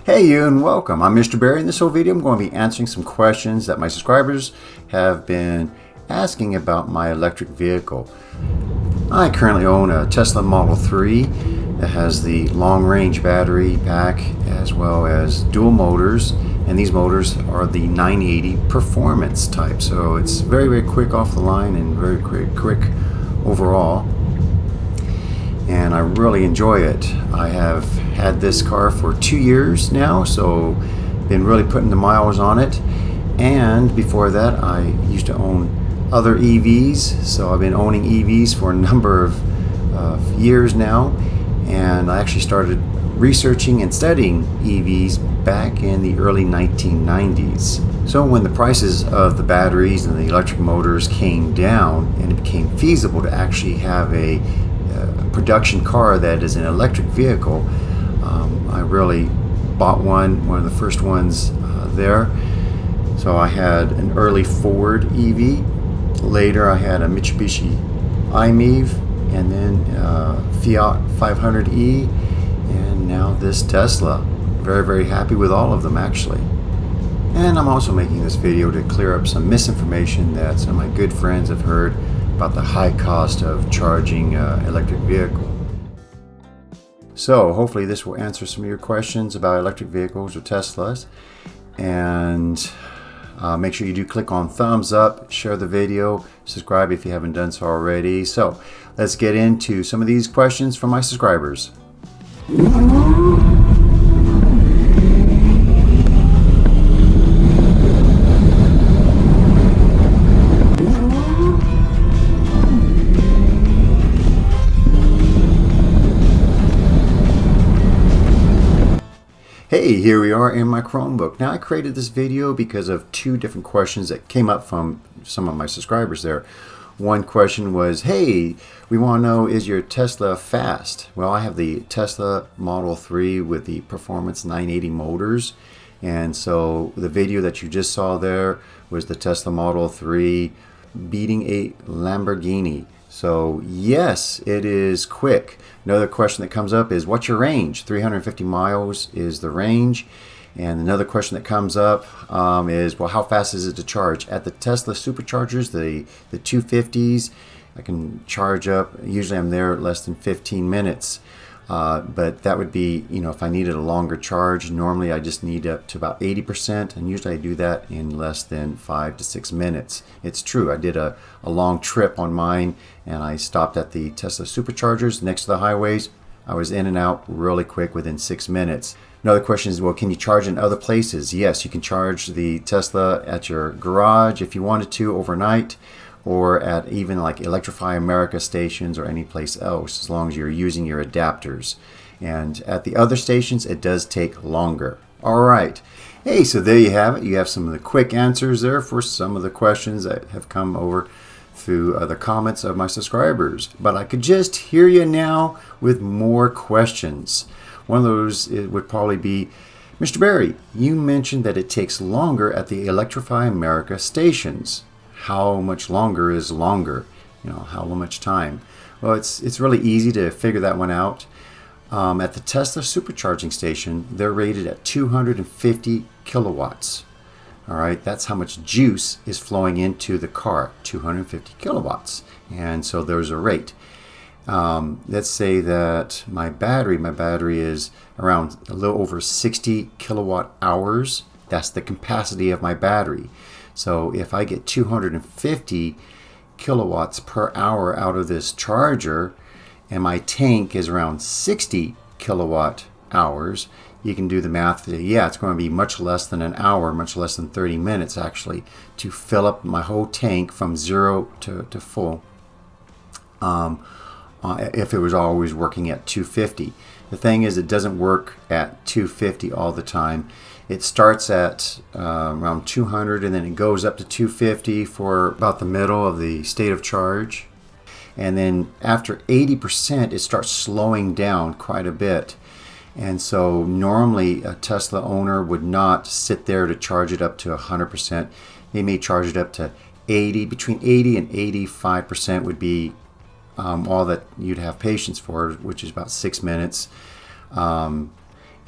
Hey you and welcome. I'm Mr. Barry. In this whole video I'm going to be answering some questions that my subscribers have been asking about my electric vehicle. I currently own a Tesla Model 3 that has the long-range battery pack as well as dual motors, and these motors are the 980 performance type, so it's very quick off the line and very quick overall, and I really enjoy it. I have had this car for 2 years now, so been really putting the miles on it. And before that I used to own other EVs, so I've been owning EVs for a number of years now, and I actually started researching and studying EVs back in the early 1990s. So when the prices of the batteries and the electric motors came down and it became feasible to actually have a production car that is an electric vehicle, I really bought one of the first ones there. So I had an early Ford EV, later I had a Mitsubishi i-MiEV, and then Fiat 500e, and now this Tesla. Very happy with all of them actually. And I'm also making this video to clear up some misinformation that some of my good friends have heard about the high cost of charging electric vehicle. So hopefully this will answer some of your questions about electric vehicles or Teslas, and make sure you do click on thumbs up, share the video, subscribe if you haven't done so already. So let's get into some of these questions from my subscribers. Hey, here we are in my Chromebook. Now I created this video because of two different questions that came up from some of my subscribers there. One question was, hey, we want to know, is your Tesla fast? Well, I have the Tesla Model 3 with the Performance 980 motors, and so the video that you just saw there was the Tesla Model 3 beating a Lamborghini. So yes, it is quick. Another question that comes up is, what's your range? 350 miles is the range. And another question that comes up is, well, how fast is it to charge? At the Tesla superchargers, the 250s, I can charge up, usually I'm there less than 15 minutes. But that would be, if I needed a longer charge, normally I just need up to about 80%, and usually I do that in less than 5 to 6 minutes. It's true, I did a long trip on mine, and I stopped at the Tesla superchargers next to the highways. I was in and out really quick within 6 minutes. Another question is, well, can you charge in other places? Yes, you can charge the Tesla at your garage if you wanted to overnight, or at even like Electrify America stations or any place else, as long as you're using your adapters. And at the other stations, it does take longer. All right. Hey, so there you have it. You have some of the quick answers there for some of the questions that have come over through the comments of my subscribers. But I could just hear you now with more questions. One of those would probably be, Mr. Barry, you mentioned that it takes longer at the Electrify America stations. How much longer is longer? How much time? Well, it's really easy to figure that one out. At the Tesla supercharging station, they're rated at 250 kilowatts. All right, that's how much juice is flowing into the car, 250 kilowatts. And so there's a rate. Let's say that my battery is around a little over 60 kilowatt hours. That's the capacity of my battery. So if I get 250 kilowatts per hour out of this charger, and my tank is around 60 kilowatt hours, you can do the math. Yeah, it's going to be much less than an hour, much less than 30 minutes actually, to fill up my whole tank from zero to full, if it was always working at 250. The thing is, it doesn't work at 250 all the time. It starts at around 200, and then it goes up to 250 for about the middle of the state of charge. And then after 80%, it starts slowing down quite a bit. And so normally a Tesla owner would not sit there to charge it up to 100%. They may charge it up to 80, between 80 and 85% would be all that you'd have patience for, which is about 6 minutes.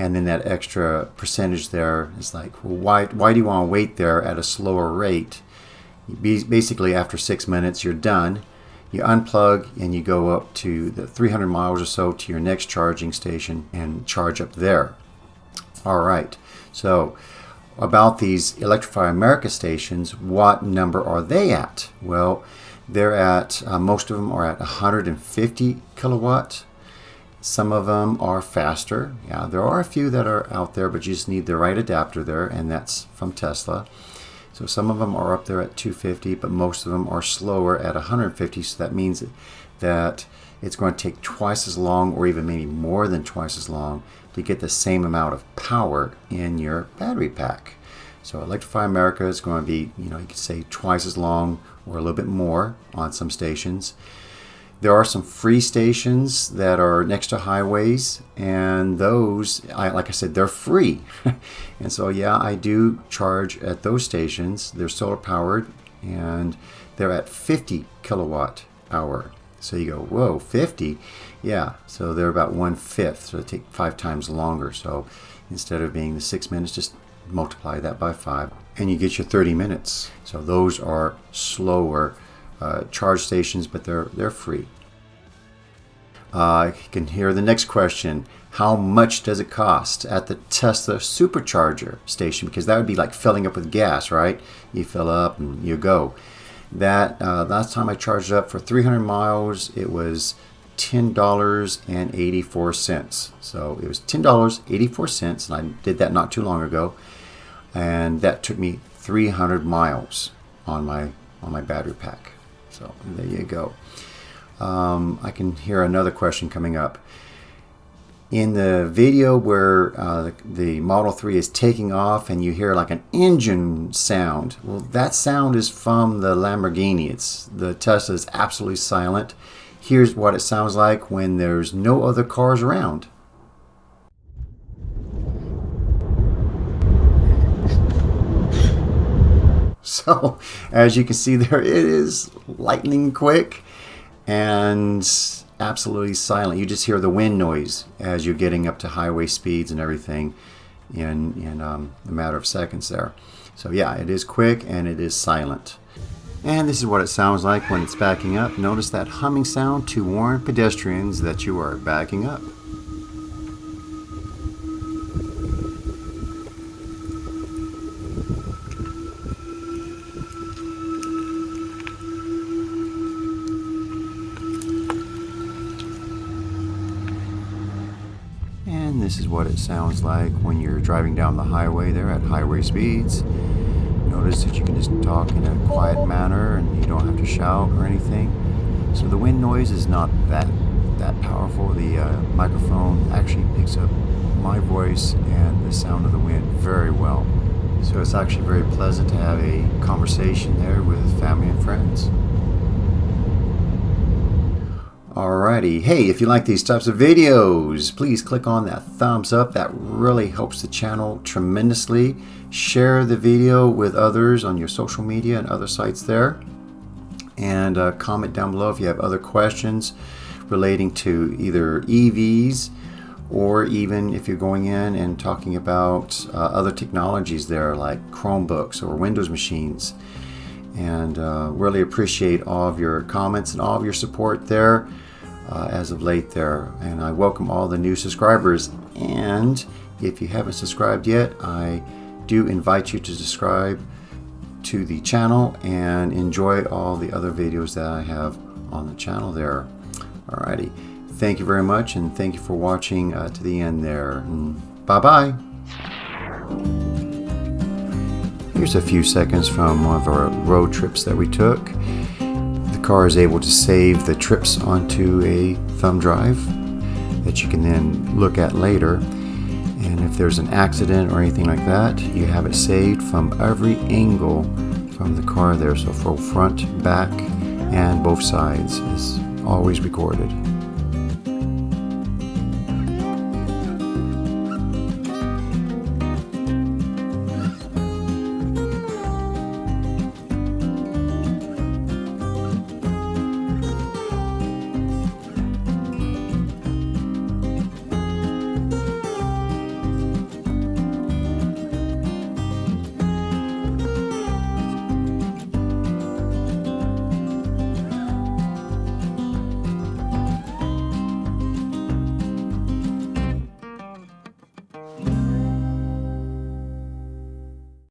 and then that extra percentage there is like, well, why do you want to wait there at a slower rate? Basically, after 6 minutes, you're done. You unplug and you go up to the 300 miles or so to your next charging station and charge up there. All right, so about these Electrify America stations, what number are they at? Well, they're at, most of them are at 150 kilowatt. Some of them are faster. Yeah, there are a few that are out there, but you just need the right adapter there, and that's from Tesla. So some of them are up there at 250, but most of them are slower at 150. So that means that it's going to take twice as long, or even maybe more than twice as long, to get the same amount of power in your battery pack. So Electrify America is going to be, you could say twice as long or a little bit more on some stations. There are some free stations that are next to highways, and those, like I said, they're free. And so, yeah, I do charge at those stations. They're solar powered, and they're at 50 kilowatt hour. So you go, whoa, 50? Yeah, so they're about 1/5, so they take 5 times longer. So instead of being the 6 minutes, just multiply that by 5, and you get your 30 minutes. So those are slower charge stations, but they're free. You can hear the next question. How much does it cost at the Tesla supercharger station? Because that would be like filling up with gas, right? You fill up and you go. That last time I charged up for 300 miles, it was $10.84. So it was $10.84, and I did that not too long ago, and that took me 300 miles on my battery pack. So there you go. I can hear another question coming up. In the video where the Model 3 is taking off and you hear like an engine sound, well, that sound is from the Lamborghini. The Tesla is absolutely silent. Here's what it sounds like when there's no other cars around. So, as you can see there, it is lightning quick and absolutely silent. You just hear the wind noise as you're getting up to highway speeds and everything in a matter of seconds there. So yeah, it is quick and it is silent. And this is what it sounds like when it's backing up. Notice that humming sound to warn pedestrians that you are backing up. And this is what it sounds like when you're driving down the highway there at highway speeds. Notice that you can just talk in a quiet manner and you don't have to shout or anything. So the wind noise is not that powerful. The microphone actually picks up my voice and the sound of the wind very well. So it's actually very pleasant to have a conversation there with family and friends. Alrighty, hey, if you like these types of videos, please click on that thumbs up. That really helps the channel tremendously. Share the video with others on your social media and other sites there. And comment down below if you have other questions relating to either EVs or even if you're going in and talking about other technologies there like Chromebooks or Windows machines. And really appreciate all of your comments and all of your support there as of late there. And I welcome all the new subscribers. And if you haven't subscribed yet, I do invite you to subscribe to the channel and enjoy all the other videos that I have on the channel there. Alrighty. Thank you very much, and thank you for watching to the end there. Bye-bye. Here's a few seconds from one of our road trips that we took. The car is able to save the trips onto a thumb drive that you can then look at later. And if there's an accident or anything like that, you have it saved from every angle from the car there. So for front, back, and both sides is always recorded.